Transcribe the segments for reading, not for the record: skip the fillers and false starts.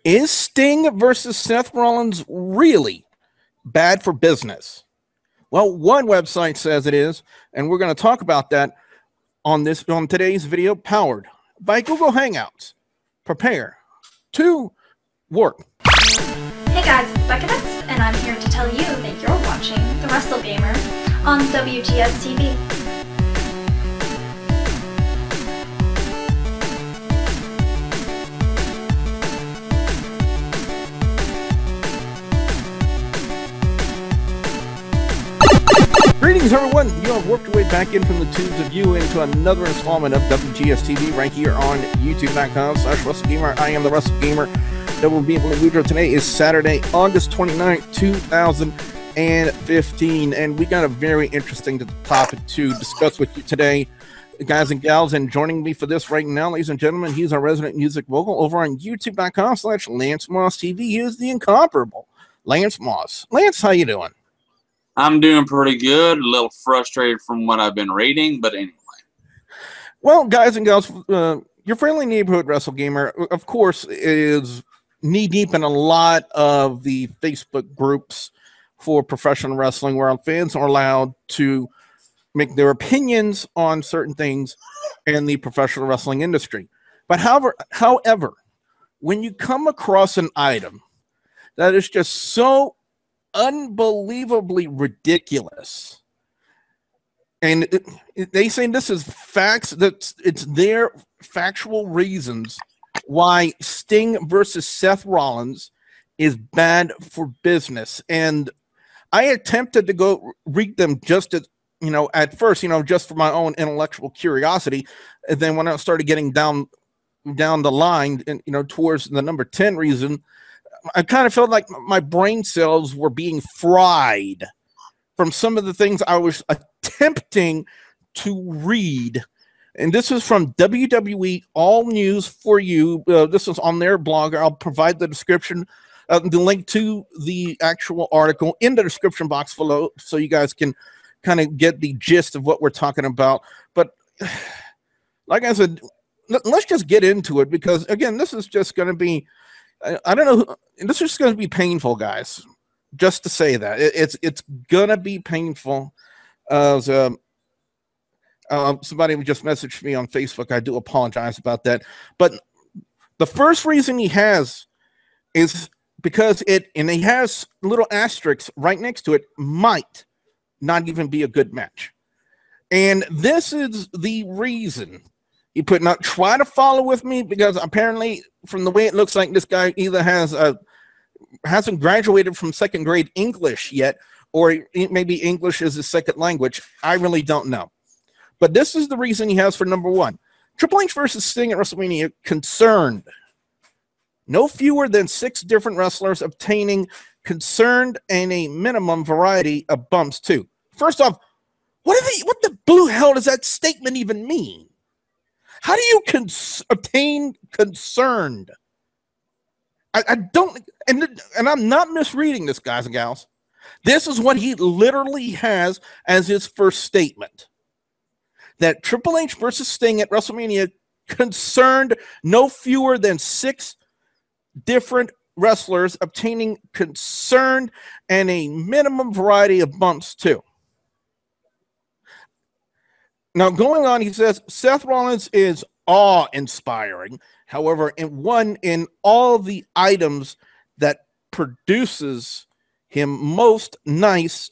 Is Sting versus Seth Rollins really bad for business? Well, one website says it is, and we're going to talk about that on today's video, powered by Google Hangouts. Prepare to work. Hey guys, it's Becca Dix, and I'm here to tell you that you're watching The Wrestlegamer on WGS-TV. Greetings, everyone. You have worked your way back in from the tubes of you into another installment of WGS-TV right here on YouTube.com/WrestleGamer. I am the Wrestlegamer. Today is Saturday, August 29th, 2015, and we got a very interesting topic to discuss with you today, guys and gals. And joining me for this right now, ladies and gentlemen, he's our resident music vocal over on YouTube.com/LanceMossTV. He is the incomparable Lance Moss. Lance, how you doing? I'm doing pretty good. A little frustrated from what I've been reading, but anyway. Well, guys and gals, your friendly neighborhood Wrestlegamer, of course, is knee-deep in a lot of the Facebook groups for professional wrestling where fans are allowed to make their opinions on certain things in the professional wrestling industry. But however, when you come across an item that is just so unbelievably ridiculous, and they say this is facts, that it's their factual reasons why Sting versus Seth Rollins is bad for business. And I attempted to go read them just as, at first, just for my own intellectual curiosity. And then when I started getting down the line and, towards the number 10 reason, I kind of felt like my brain cells were being fried from some of the things I was attempting to read. And this is from WWE All News for You. This is on their blog. I'll provide the description, the link to the actual article in the description box below, so you guys can kind of get the gist of what we're talking about. But like I said, let's just get into it, because again, this is just going to be, I don't know, this is going to be painful, guys. Just to say that it's going to be painful. Somebody just messaged me on Facebook. I do apologize about that. But the first reason he has is because and he has little asterisks right next to it, might not even be a good match. And this is the reason. He put, not try to follow with me, because apparently from the way it looks like this guy either hasn't graduated from second grade English yet, or maybe English is his second language. I really don't know. But this is the reason he has for number one. Triple H versus Sting at WrestleMania concerned no fewer than 6 different wrestlers obtaining concerned and a minimum variety of bumps too. First off, what the blue hell does that statement even mean? How do you obtain concerned? I don't, and I'm not misreading this, guys and gals. This is what he literally has as his first statement. That Triple H versus Sting at WrestleMania concerned no fewer than 6 different wrestlers obtaining concerned and a minimum variety of bumps too. Now, going on, he says, Seth Rollins is awe-inspiring. However, in all the items that produces him most nice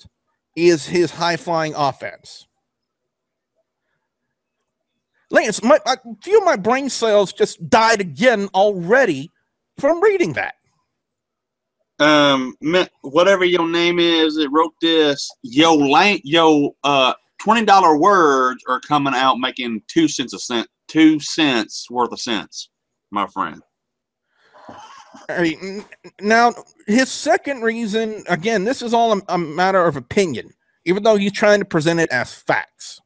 is his high-flying offense. Lance, a few of my brain cells just died again already from reading that. Whatever your name is that wrote this, $20 words are coming out making 2 cents a cent, 2 cents worth of sense, my friend. Now, his second reason, again, this is all a matter of opinion, even though he's trying to present it as facts.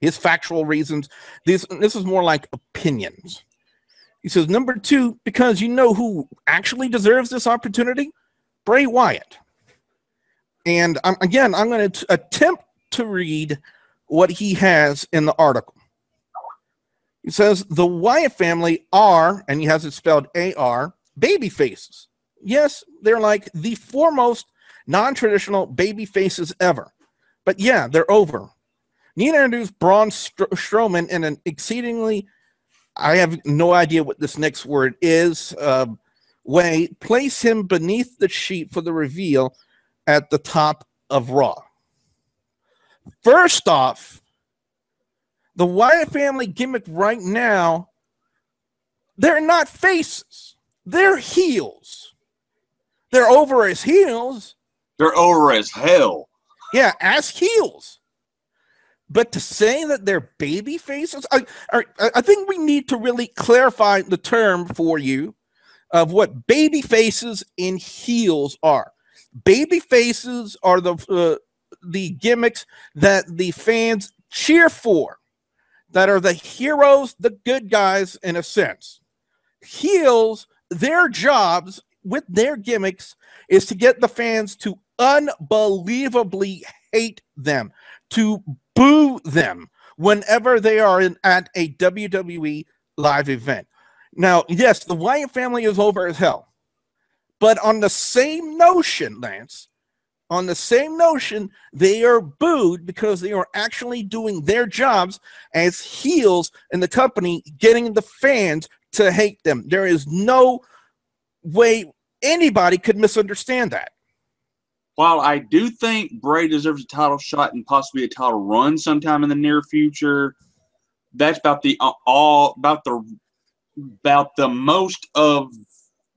His factual reasons, this is more like opinions. He says, number 2, because you know who actually deserves this opportunity? Bray Wyatt. And I'm going to attempt to read what he has in the article. He says, the Wyatt family are, and he has it spelled A-R, baby faces. Yes, they're like the foremost non-traditional baby faces ever. But yeah, they're over. Nina introduced Braun Strowman in an exceedingly, I have no idea what this next word is, way, place him beneath the sheet for the reveal at the top of Raw. First off, the Wyatt family gimmick right now, they're not faces. They're heels. They're over as heels. They're over as hell. Yeah, as heels. But to say that they're baby faces, I think we need to really clarify the term for you of what baby faces and heels are. Baby faces are the gimmicks that the fans cheer for, that are the heroes, the good guys in a sense. Heels, their jobs with their gimmicks is to get the fans to unbelievably hate them, to boo them whenever they are at a WWE live event. Now, yes, the Wyatt family is over as hell. But on the same notion, Lance, on the same notion, they are booed because they are actually doing their jobs as heels in the company, getting the fans to hate them. There is no way anybody could misunderstand that. While I do think Bray deserves a title shot and possibly a title run sometime in the near future, that's about the most of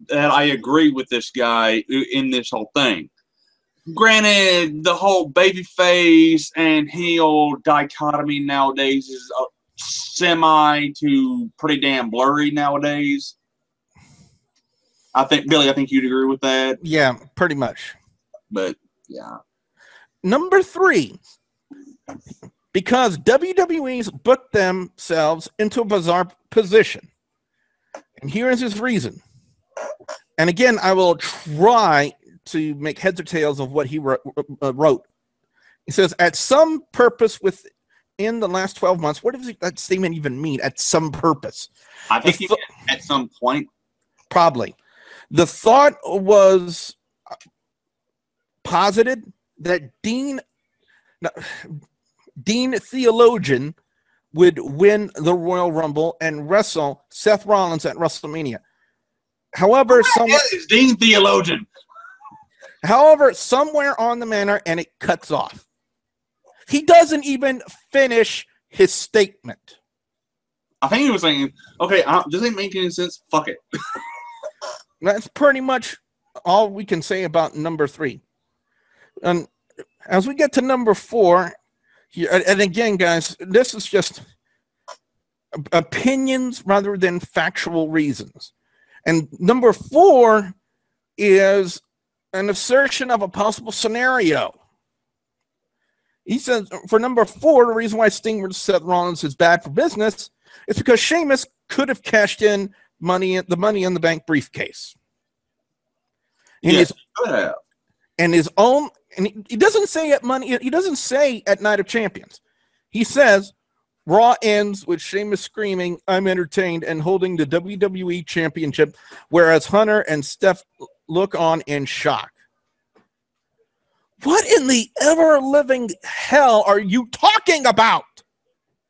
that I agree with this guy in this whole thing. Granted, the whole babyface and heel dichotomy nowadays is semi to pretty damn blurry nowadays. I think, Billy, I think you'd agree with that. Yeah, pretty much. But, yeah. Number 3, because WWE's booked themselves into a bizarre position. And here is his reason. And again, I will try to make heads or tails of what he wrote. He says, at some purpose within the last 12 months, what does that statement even mean, at some purpose? I think at some point. Probably. The thought was posited that Dean Theologian would win the Royal Rumble and wrestle Seth Rollins at WrestleMania. However, is Dean Theologian. However, somewhere on the manner, and it cuts off. He doesn't even finish his statement. I think he was saying, okay, does it make any sense? Fuck it. That's pretty much all we can say about number 3. And as we get to number 4, and again, guys, this is just opinions rather than factual reasons. And number 4 is an assertion of a possible scenario. He says, for number 4, the reason why Sting versus Seth Rollins is bad for business is because Sheamus could have cashed in the Money in the Bank briefcase. Yes, could have. And his own, and he doesn't say at Money, he doesn't say at Night of Champions. He says, Raw ends with Sheamus screaming, "I'm entertained," and holding the WWE Championship, whereas Hunter and Steph look on in shock. What in the ever-living hell are you talking about?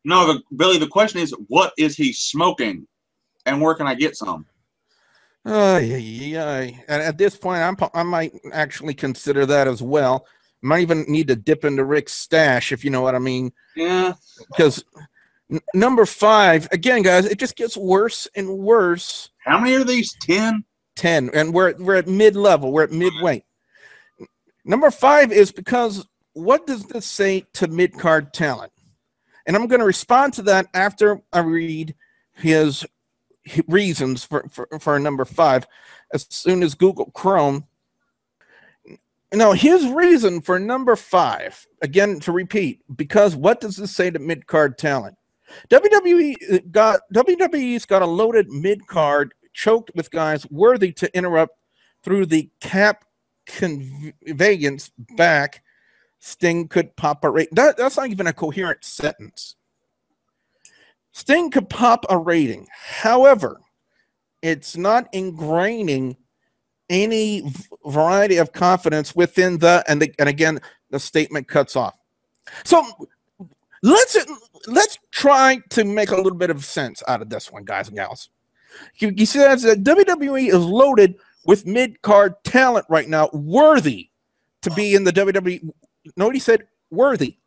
No, Billy, the question is, what is he smoking? And where can I get some? Yeah. And at this point, I might actually consider that as well. Might even need to dip into Rick's stash, if you know what I mean. Yeah. Because number 5, again, guys, it just gets worse and worse. How many are these? 10? 10, and we're at mid-level. We're at midweight. Number 5 is because what does this say to mid-card talent? And I'm going to respond to that after I read his reasons for number 5 as soon as Google Chrome. Now, his reason for number 5, again, to repeat, because what does this say to mid-card talent? WWE's got a loaded mid-card choked with guys worthy to interrupt through the cap conveyance back. Sting could pop a rating. That's not even a coherent sentence. Sting could pop a rating. However, It's not ingraining any variety of confidence within and again, the statement cuts off. So let's try to make a little bit of sense out of this one, guys and gals. He says that WWE is loaded with mid-card talent right now, worthy to be in the WWE. No, he said worthy.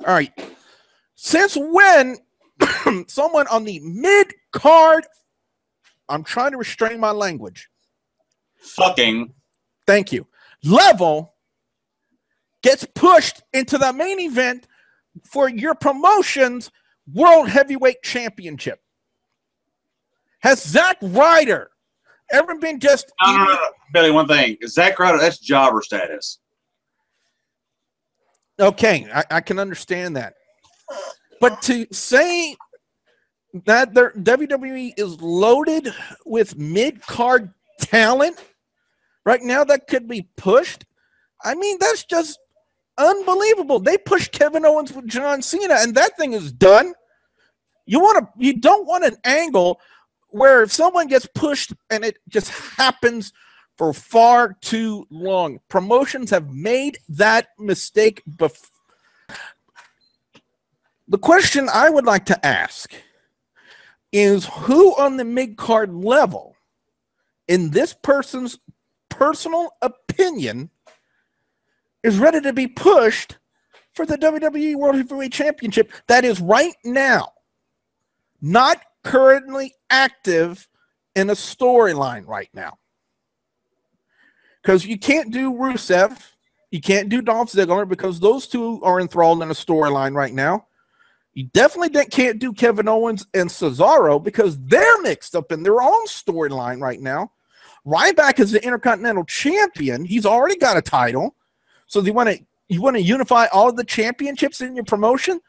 All right. Since when someone on the mid-card, I'm trying to restrain my language. Fucking. Thank you. Level gets pushed into the main event for your promotion's World Heavyweight Championship. Has Zack Ryder ever been just... No. Billy, one thing. Zack Ryder, that's jobber status. Okay, I can understand that. But to say that their WWE is loaded with mid-card talent right now that could be pushed, I mean, that's just unbelievable. They pushed Kevin Owens with John Cena, and that thing is done. You don't want an angle where if someone gets pushed and it just happens for far too long. Promotions have made that mistake before. The question I would like to ask is who on the mid-card level, in this person's personal opinion, is ready to be pushed for the WWE World Heavyweight Championship that is right now not currently active in a storyline right now. Because you can't do Rusev, you can't do Dolph Ziggler because those two are enthralled in a storyline right now. You definitely can't do Kevin Owens and Cesaro because they're mixed up in their own storyline right now. Ryback is the Intercontinental Champion. He's already got a title. So you want to unify all of the championships in your promotion?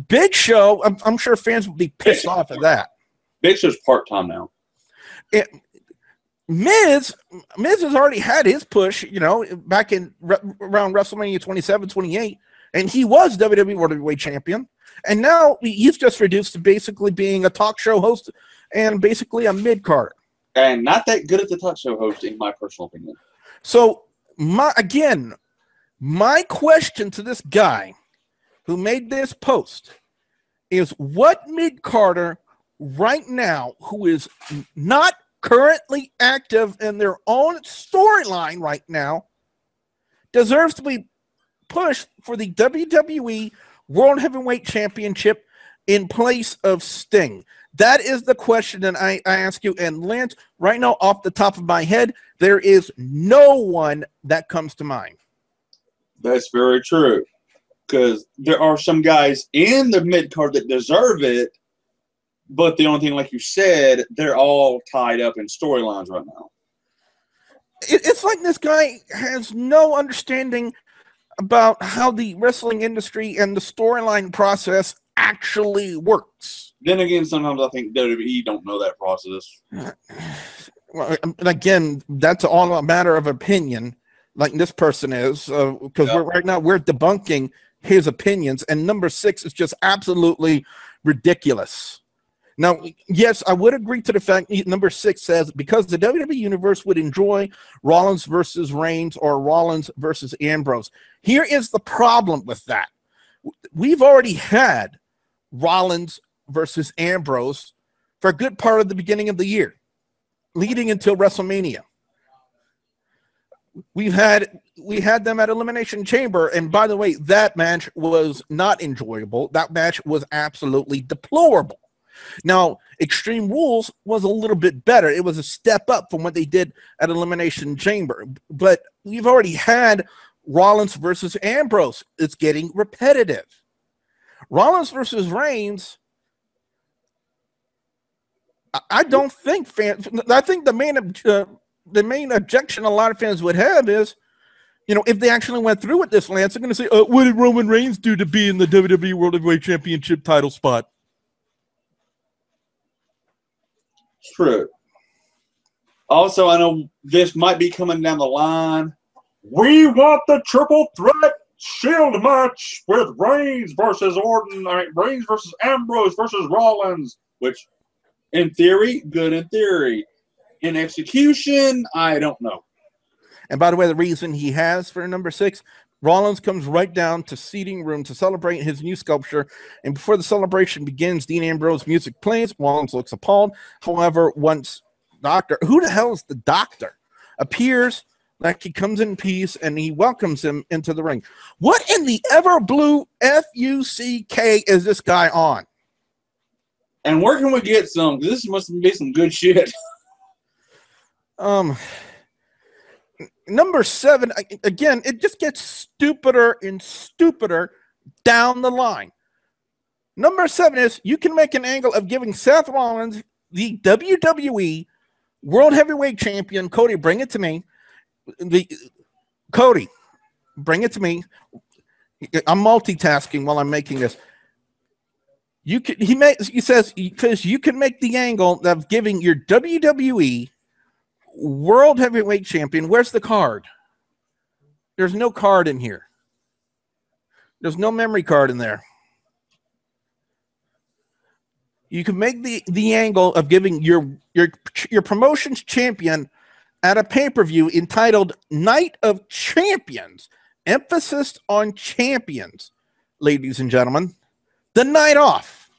Big Show, I'm sure fans would be pissed off at that. Big Show's part-time now. Miz has already had his push, back in around WrestleMania 27, 28, and he was WWE World Heavyweight Champion. And now he's just reduced to basically being a talk show host and basically a mid-carder. And not that good at the talk show host, in my personal opinion. So, my question to this guy who made this post is what mid-carder right now who is not currently active in their own storyline right now deserves to be pushed for the WWE World Heavyweight Championship in place of Sting? That is the question that I ask you. And Lance, right now, off the top of my head, there is no one that comes to mind. That's very true. Because there are some guys in the mid-card that deserve it, but the only thing, like you said, they're all tied up in storylines right now. It's like this guy has no understanding about how the wrestling industry and the storyline process actually works. Then again, sometimes I think WWE don't know that process. Well, again, that's all a matter of opinion, like this person is, because right now we're debunking his opinions, and number 6 is just absolutely ridiculous. Now, yes, I would agree to the fact number 6 says because the WWE Universe would enjoy Rollins versus Reigns or Rollins versus Ambrose. Here is the problem with that. We've already had Rollins versus Ambrose for a good part of the beginning of the year, leading until WrestleMania. We had them at Elimination Chamber, and by the way, that match was not enjoyable. That match was absolutely deplorable. Now, Extreme Rules was a little bit better. It was a step up from what they did at Elimination Chamber. But we've already had Rollins versus Ambrose. It's getting repetitive. Rollins versus Reigns, I don't think fans. I think the main objection a lot of fans would have is, if they actually went through with this, Lance, they're going to say, what did Roman Reigns do to be in the WWE World Heavyweight Championship title spot? True. Also, I know this might be coming down the line. We want the triple threat Shield match with Reigns versus Orton. Reigns versus Ambrose versus Rollins, which In theory, good in theory. In execution, I don't know. And by the way, the reason he has for number 6, Rollins comes right down to seating room to celebrate his new sculpture. And before the celebration begins, Dean Ambrose music plays. Rollins looks appalled. However, once Doctor, who the hell is the Doctor, appears, like he comes in peace, and he welcomes him into the ring. What in the ever blue F-U-C-K is this guy on? And where can we get some? This must be some good shit. Number 7, again, it just gets stupider and stupider down the line. Number 7 is you can make an angle of giving Seth Rollins the WWE World Heavyweight Champion. Cody, bring it to me. Cody, bring it to me. I'm multitasking while I'm making this. He says because you can make the angle of giving your WWE World Heavyweight Champion. Where's the card? There's no card in here. There's no memory card in there. You can make the angle of giving your promotion's champion at a pay-per-view entitled Night of Champions. Emphasis on champions, ladies and gentlemen. The night off.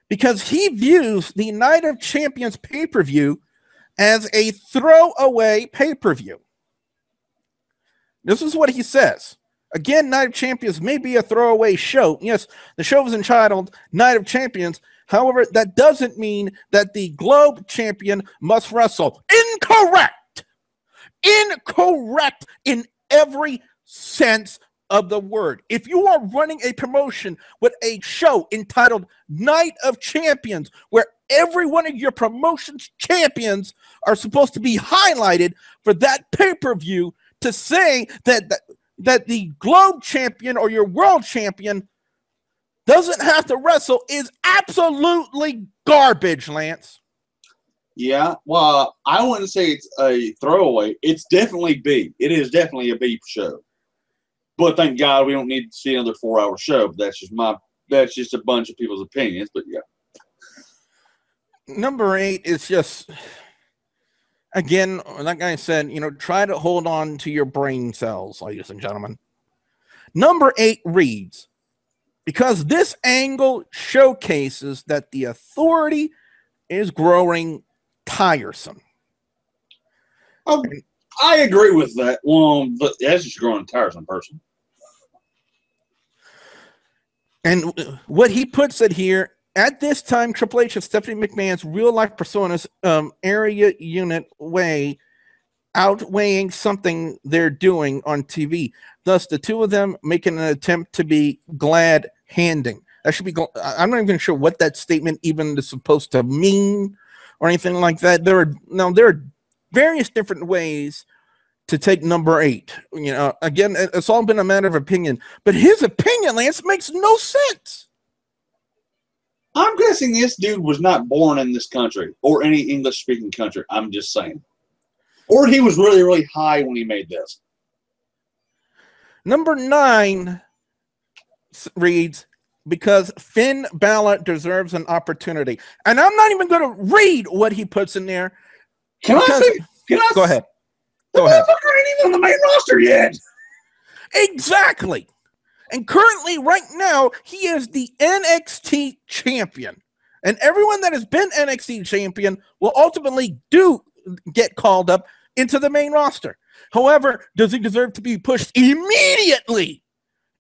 Because he views the Night of Champions pay-per-view as a throwaway pay-per-view. This is what he says. Again, Night of Champions may be a throwaway show. Yes, the show is entitled Night of Champions. However, that doesn't mean that the Globe Champion must wrestle. Incorrect! Incorrect in every sense of the word. If you are running a promotion with a show entitled Night of Champions, where every one of your promotion's champions are supposed to be highlighted for that pay-per-view, to say that the Globe Champion or your World Champion doesn't have to wrestle is absolutely garbage, Lance. Yeah, well, I wouldn't say it's a throwaway. It's definitely B. It is definitely a B show. But thank God we don't need to see another 4-hour show. That's just a bunch of people's opinions. But yeah. Number 8 is just, again, like I said, try to hold on to your brain cells, ladies and gentlemen. Number 8 reads, because this angle showcases that the Authority is growing tiresome. I agree with that. Well, but that's just growing tiresome person. And what he puts it here, at this time, Triple H and Stephanie McMahon's real-life personas area unit outweighing something they're doing on TV. Thus, the two of them making an attempt to be glad-handing. That should be. I'm not even sure what that statement even is supposed to mean or anything like that. There are various different ways to take number 8. Again, it's all been a matter of opinion. But his opinion, Lance, makes no sense. I'm guessing this dude was not born in this country or any English-speaking country. I'm just saying. Or he was really, really high when he made this. Number 9 reads, because Finn Balor deserves an opportunity. And I'm not even going to read what he puts in there. Can I go ahead. The motherfucker ain't even on the main roster yet. Exactly. And currently, right now, he is the NXT champion. And everyone that has been NXT champion will ultimately get called up into the main roster. However, does he deserve to be pushed immediately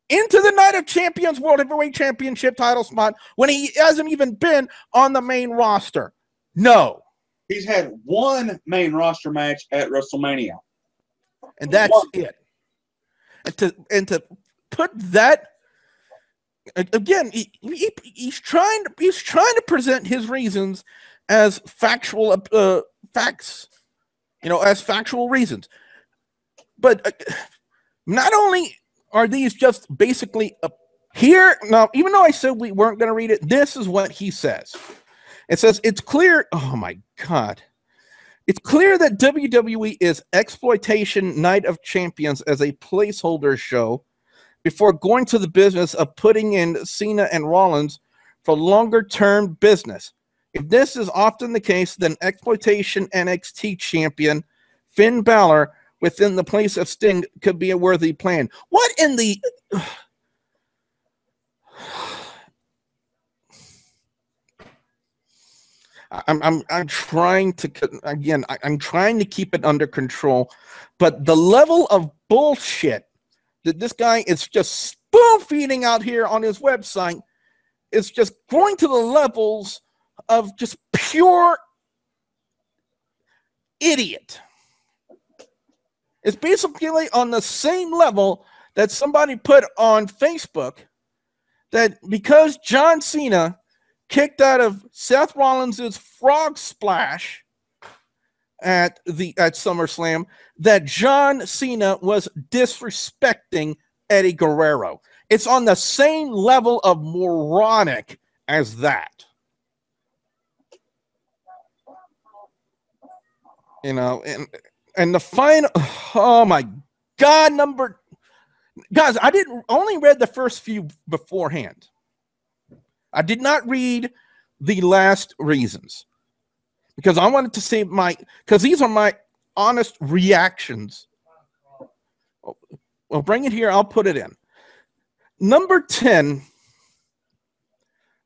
into the Night of Champions World Heavyweight Championship title spot when he hasn't even been on the main roster? No. He's had one main roster match at WrestleMania. And that's it. And to put that again, he's trying to present his reasons as factual facts, as factual reasons. But not only are these just basically here now, even though I said we weren't going to read it, this is what he says. It says it's clear. Oh my God. It's clear that WWE is exploitation Night of Champions as a placeholder show before going to the business of putting in Cena and Rollins for longer-term business. If this is often the case, then exploitation NXT champion Finn Balor within the place of Sting could be a worthy plan. What in the... I'm trying to, again, I'm trying to keep it under control, but the level of bullshit that this guy is just spoon feeding out here on his website is just going to the levels of just pure idiot. It's basically on the same level that somebody put on Facebook that because John Cena kicked out of Seth Rollins' frog splash at SummerSlam, that John Cena was disrespecting Eddie Guerrero. It's on the same level of moronic as that. You know, and the final, oh my God, guys, I only read the first few beforehand. I did not read the last reasons because I wanted to say because these are my honest reactions. Well, bring it here. I'll put it in. Number 10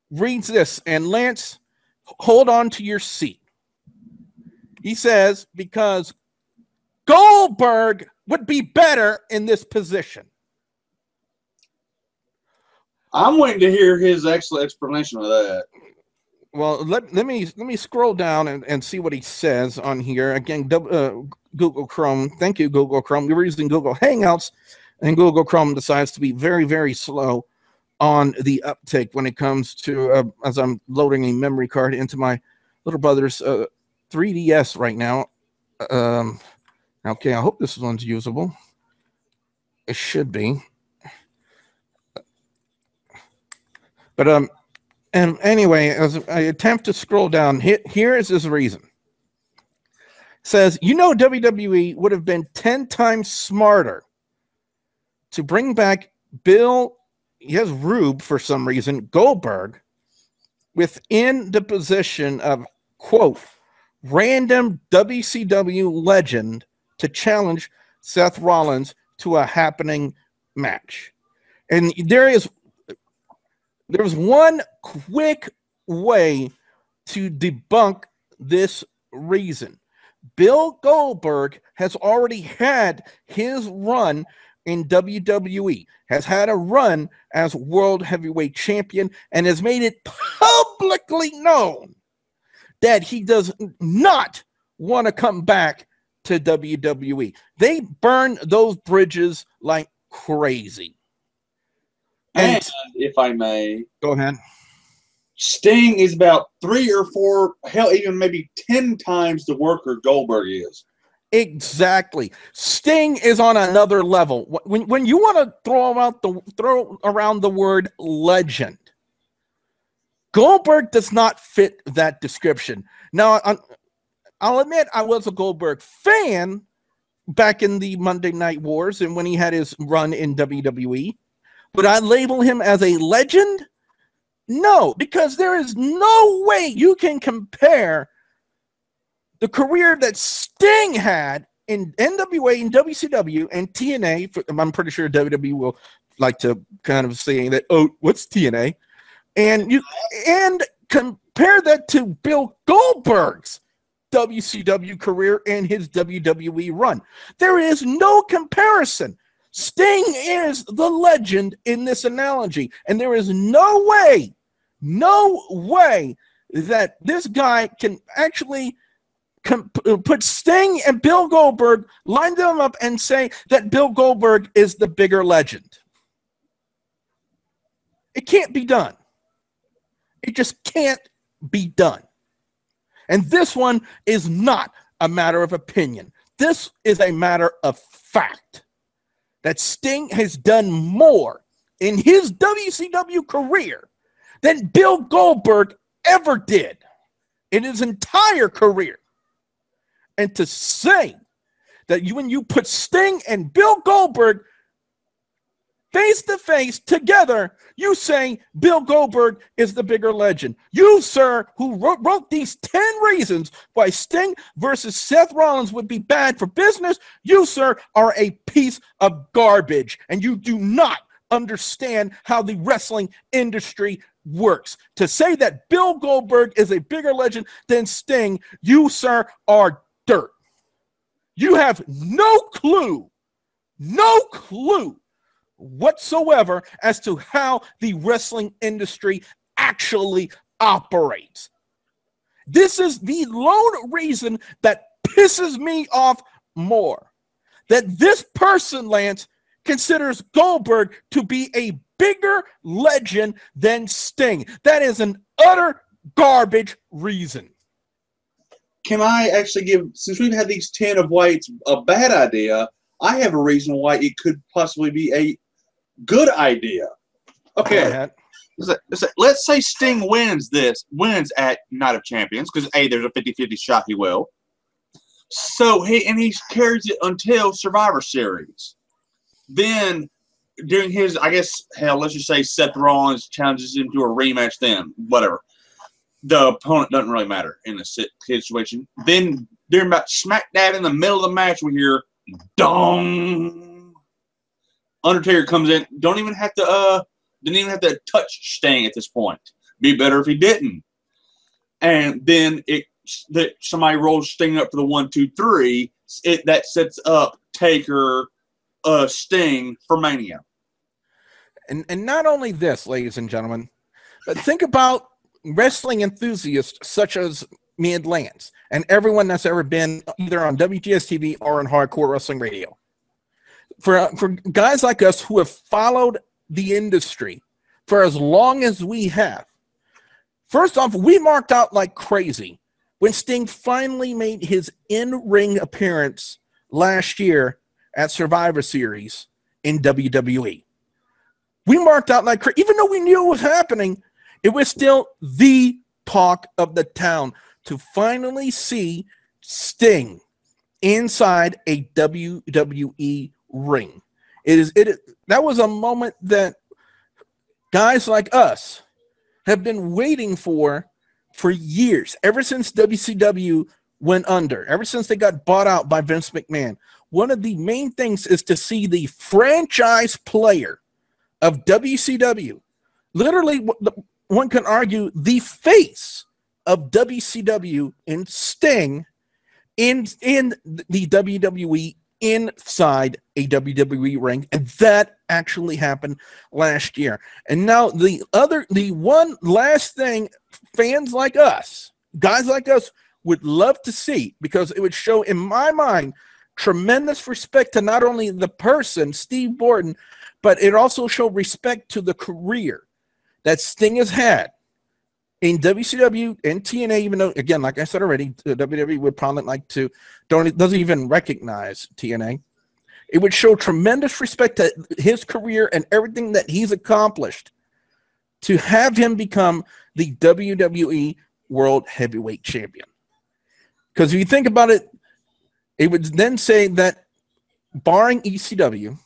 reads this, and Lance, hold on to your seat. He says, because Goldberg would be better in this position. I'm waiting to hear his excellent explanation of that. Well, let me scroll down and see what he says on here. Again, Google Chrome. Thank you, Google Chrome. We were using Google Hangouts, and Google Chrome decides to be very, very slow on the uptake when it comes to, as I'm loading a memory card into my little brother's 3DS right now. Okay, I hope this one's usable. It should be. But and anyway, as I attempt to scroll down, here is his reason. It says, you know, WWE would have been 10 times smarter to bring back Rube for some reason, Goldberg, within the position of, quote, random WCW legend to challenge Seth Rollins to a happening match. And there's one quick way to debunk this reason. Bill Goldberg has already had his run in WWE, has had a run as World Heavyweight Champion, and has made it publicly known that he does not want to come back to WWE. They burn those bridges like crazy. And if I may, go ahead. Sting is about 3 or 4, hell, even maybe 10 times the worker Goldberg is. Exactly. Sting is on another level. When you want to throw around the word legend, Goldberg does not fit that description. Now, I'll admit I was a Goldberg fan back in the Monday Night Wars and when he had his run in WWE. Would I label him as a legend? No, because there is no way you can compare the career that Sting had in NWA and WCW and TNA. I'm pretty sure WWE will like to kind of say that, oh, what's TNA? And compare that to Bill Goldberg's WCW career and his WWE run. There is no comparison. Sting is the legend in this analogy, and there is no way that this guy can actually put Sting and Bill Goldberg, line them up and say that Bill Goldberg is the bigger legend. It can't be done. It just can't be done. And this one is not a matter of opinion. This is a matter of fact. That Sting has done more in his WCW career than Bill Goldberg ever did in his entire career. And to say that when you put Sting and Bill Goldberg face to face together, you say Bill Goldberg is the bigger legend. You, sir, who wrote these 10 reasons why Sting versus Seth Rollins would be bad for business, you, sir, are a piece of garbage, and you do not understand how the wrestling industry works. To say that Bill Goldberg is a bigger legend than Sting, you, sir, are dirt. You have no clue whatsoever as to how the wrestling industry actually operates. This is the lone reason that pisses me off more. That this person, Lance, considers Goldberg to be a bigger legend than Sting. That is an utter garbage reason. Can I actually give, since we've had these 10 of why it's a bad idea, I have a reason why it could possibly be a good idea. Okay. Let's say Sting wins at Night of Champions, because A, there's a 50-50 shot he will. So he carries it until Survivor Series. Then during his, I guess, let's just say Seth Rollins challenges him to a rematch then, whatever. The opponent doesn't really matter in this situation. Then during about smack dab in the middle of the match, we hear dong. Undertaker comes in. Didn't even have to touch Sting at this point. Be better if he didn't. And then somebody rolls Sting up for the 1, 2, 3. That sets up Taker, Sting for Mania. And not only this, ladies and gentlemen, but think about wrestling enthusiasts such as me and Lance and everyone that's ever been either on WGS-TV or on Hardcore Wrestling Radio. For guys like us who have followed the industry for as long as we have, first off, we marked out like crazy when Sting finally made his in-ring appearance last year at Survivor Series in WWE. We marked out like crazy. Even though we knew it was happening, it was still the talk of the town to finally see Sting inside a WWE ring. That was a moment that guys like us have been waiting for years, ever since WCW went under, ever since they got bought out by Vince McMahon. One of the main things is to see the franchise player of WCW, literally, one can argue the face of WCW in Sting in the WWE inside a WWE ring, and that actually happened last year. And now the one last thing fans like us, guys like us, would love to see, because it would show, in my mind, tremendous respect to not only the person, Steve Borden, but it also showed respect to the career that Sting has had in WCW and TNA, even though, again, like I said already, WWE would probably like to, doesn't even recognize TNA. It would show tremendous respect to his career and everything that he's accomplished to have him become the WWE World Heavyweight Champion. Because if you think about it, it would then say that, barring ECW,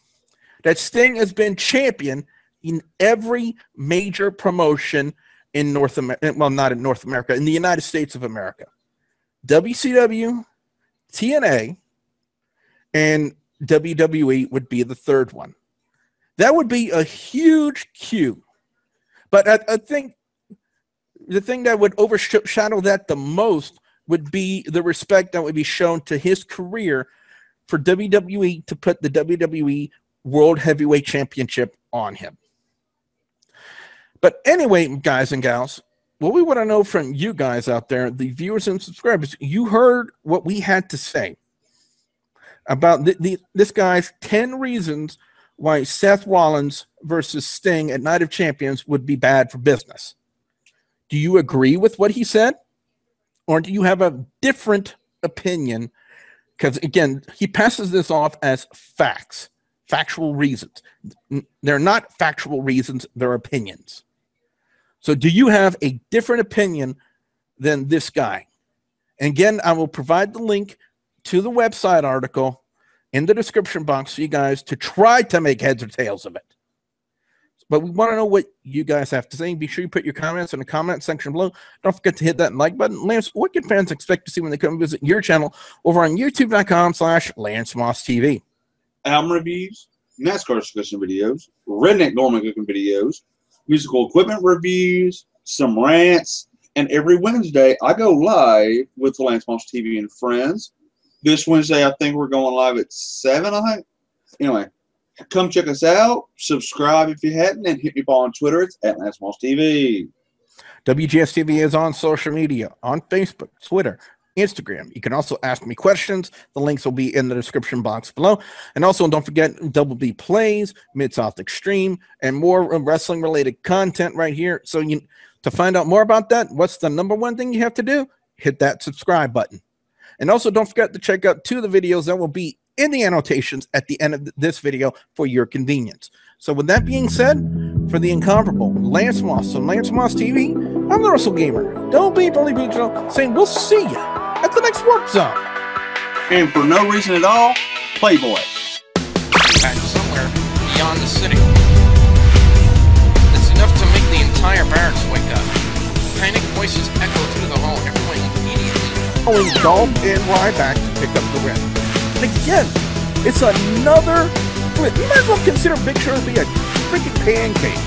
that Sting has been champion in every major promotion in North America, well, not in North America, in the United States of America. WCW, TNA, and WWE would be the third one. That would be a huge cue. But I think the thing that would overshadow that the most would be the respect that would be shown to his career for WWE to put the WWE World Heavyweight Championship on him. But anyway, guys and gals, what we want to know from you guys out there, the viewers and subscribers, you heard what we had to say about this guy's 10 reasons why Seth Rollins versus Sting at Night of Champions would be bad for business. Do you agree with what he said? Or do you have a different opinion? Because, again, he passes this off as facts, factual reasons. They're not factual reasons, they're opinions. So do you have a different opinion than this guy? And again, I will provide the link to the website article in the description box for you guys to try to make heads or tails of it. But we want to know what you guys have to say. Be sure you put your comments in the comment section below. Don't forget to hit that like button. Lance, what can fans expect to see when they come visit your channel over on youtube.com/LanceMossTV? Album reviews, NASCAR discussion videos, redneck Norman cooking videos, musical equipment reviews, some rants, and every Wednesday I go live with the Lance Moss TV and Friends. This Wednesday I think we're going live at 7, I think. Anyway, come check us out. Subscribe if you hadn't, and hit me up on Twitter. It's at Lance Moss TV. WGS-TV is on social media, on Facebook, Twitter, Instagram. You can also ask me questions. The links will be in the description box below. And also, don't forget, Double B Plays, Mid South Xtreme, and more wrestling-related content right here. So to find out more about that, what's the #1 thing you have to do? Hit that subscribe button. And also, don't forget to check out 2 of the videos that will be in the annotations at the end of this video for your convenience. So with that being said, for the incomparable Lance Moss on Lance Moss TV, I'm the WrestleGamer. Don't be saying we'll see you at the next work zone. And for no reason at all, Playboy. Back somewhere beyond the city. It's enough to make the entire barracks wake up. Panic voices echo through the hall, everyone immediately. Following Dolph and Ryback to pick up the win. And again, it's another flip. You might as well consider Big Show to be a freaking pancake.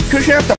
Because you have to